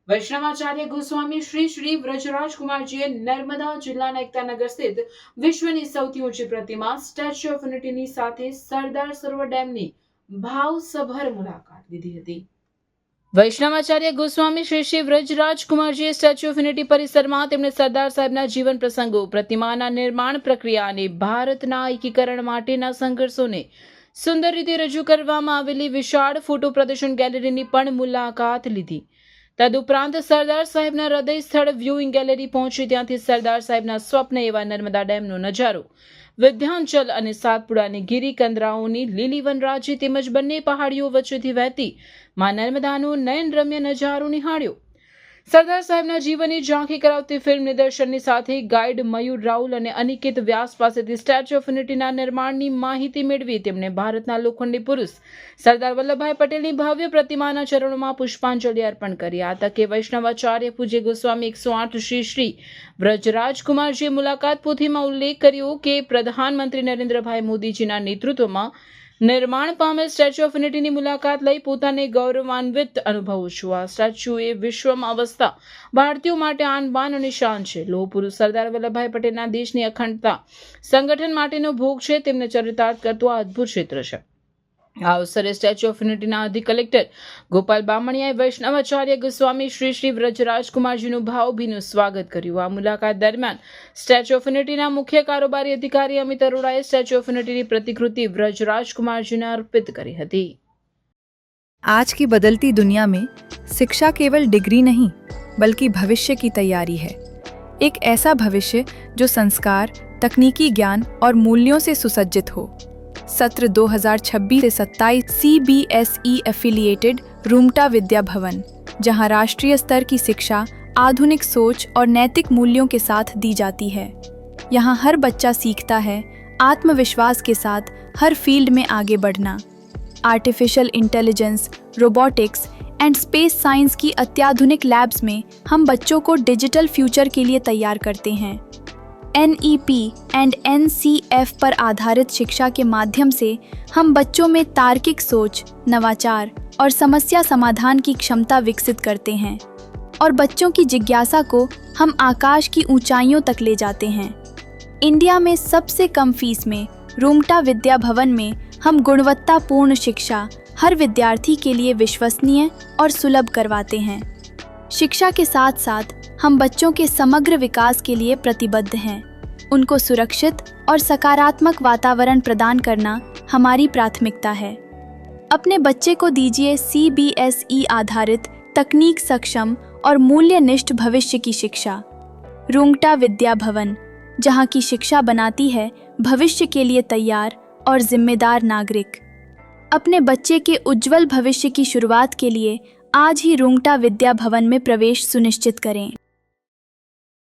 વૈષ્ણવાચાર્ય ગોસ્વામી શ્રી શ્રી વ્રજરાજ કુમારજીએ નર્મદા જિલ્લાના એકતાનગર સ્થિત વિશ્વની સૌથી ઊંચી પ્રતિમા સ્ટેચ્યુ ઓફ યુનિટીની સાથે સરદાર સરોવર ડેમની ભાવસભર મુલાકાત લીધી હતી। વૈષ્ણવાચાર્ય ગોસ્વામી શ્રી શ્રી વ્રજરાજ કુમારજીએ સ્ટેચ્યુ ઓફ યુનિટી પરિસરમાં તેમણે સરદાર સાહેબના જીવન પ્રસંગો, પ્રતિમાના નિર્માણ પ્રક્રિયા અને ભારતના એકીકરણ માટેના સંઘર્ષોને સુંદર રીતે રજૂ કરવામાં આવેલી વિશાળ ફોટો પ્રદર્શન ગેલેરીની પણ મુલાકાત લીધી। તદુપરાંત સરદાર સાહેબના હૃદય સ્થળ વ્યુઇંગ ગેલેરી પહોંચી ત્યાંથી સરદાર સાહેબના સ્વપ્ન એવા નર્મદા ડેમનો નજારો, વિધ્યાંચલ અને સાતપુડાની ગિરિકંદરાઓની લીલી વનરાજી તેમજ બંને પહાડીઓ વચ્ચેથી વહેતી મા નર્મદાનો નયનરમ્ય નજારો નિહાળ્યો। સરદાર સાહેબના જીવનની ઝાંખી કરાવતી ફિલ્મ નિદર્શનની સાથે ગાઈડ મયુર રાઉલ અને અનિકેત વ્યાસ પાસેથી સ્ટેચ્યુ ઓફ યુનિટીના નિર્માણની માહિતી મેળવી તેમણે ભારતના લોખંડી પુરુષ સરદાર વલ્લભભાઈ પટેલની ભવ્ય પ્રતિમાના ચરણોમાં પુષ્પાંજલિ અર્પણ કરી। આ તકે વૈષ્ણવાચાર્ય પૂજ્ય ગોસ્વામી 108 શ્રી શ્રી વ્રજરાજ કુમારજીએ મુલાકાત પોથીમાં ઉલ્લેખ કર્યો કે પ્રધાનમંત્રી નરેન્દ્રભાઈ મોદીજીના નેતૃત્વમાં નિર્માણ પામેલ સ્ટેચ્યુ ઓફ યુનિટીની મુલાકાત લઈ પોતાને ગૌરવાન્વિત અનુભવું છું। આ સ્ટેચ્યુ એ વિશ્વમાં વસતા ભારતીયો માટે આન બાન અને શાન છે। લોહ પુરુષ સરદાર વલ્લભભાઈ પટેલના દેશની અખંડતા સંગઠન માટેનો ભોગ છે, તેમને ચરિતાર્થ કરતું આ અદ્ભુત ક્ષેત્ર છે। આ અવસરે સ્ટેચ્યુ ઓફ યુનિટીના અધિક કલેક્ટર ગોપાલ બામણિયાએ વૈષ્ણવાચાર્ય ગોસ્વામી શ્રી શ્રી વ્રજરાજ કુમારજીનું ભાવભીનું સ્વાગત કર્યું। આ મુલાકાત દરમિયાન સ્ટેચ્યુ ઓફ યુનિટીના મુખ્ય કારોબારી અધિકારી અમિત અરોરાએ સ્ટેચ્યુ ઓફ યુનિટીની પ્રતિકૃતિ વ્રજરાજ કુમારજીને અર્પિત કરી હતી। आज की बदलती दुनिया में शिक्षा केवल डिग्री नहीं बल्कि भविष्य की तैयारी है। एक ऐसा भविष्य जो संस्कार, तकनीकी ज्ञान और मूल्यों से सुसज्जित हो। सत्र 2026 से 27 CBSE एफिलिएटेड रूमटा विद्या भवन, जहां राष्ट्रीय स्तर की शिक्षा आधुनिक सोच और नैतिक मूल्यों के साथ दी जाती है। यहाँ हर बच्चा सीखता है आत्मविश्वास के साथ हर फील्ड में आगे बढ़ना। Artificial intelligence, robotics and space science की अत्याधुनिक लैब्स में हम बच्चों को डिजिटल फ्यूचर के लिए तैयार करते हैं। NEP एंड NCF पर आधारित शिक्षा के माध्यम से हम बच्चों में तार्किक सोच, नवाचार और समस्या समाधान की क्षमता विकसित करते हैं और बच्चों की जिज्ञासा को हम आकाश की ऊंचाइयों तक ले जाते हैं। इंडिया में सबसे कम फीस में रूमटा विद्या भवन में हम गुणवत्तापूर्ण शिक्षा हर विद्यार्थी के लिए विश्वसनीय और सुलभ करवाते हैं। शिक्षा के साथ साथ हम बच्चों के समग्र विकास के लिए प्रतिबद्ध हैं। उनको सुरक्षित और सकारात्मक वातावरण प्रदान करना हमारी प्राथमिकता है। अपने बच्चे को दीजिए CBSE आधारित तकनीक सक्षम और मूल्यनिष्ठ भविष्य की शिक्षा। रूमटा विद्या भवन, जहाँ की शिक्षा बनाती है भविष्य के लिए तैयार और जिम्मेदार नागरिक। अपने बच्चे के उज्जवल भविष्य की शुरुआत के लिए आज ही रूमटा विद्या भवन में प्रवेश सुनिश्चित करें।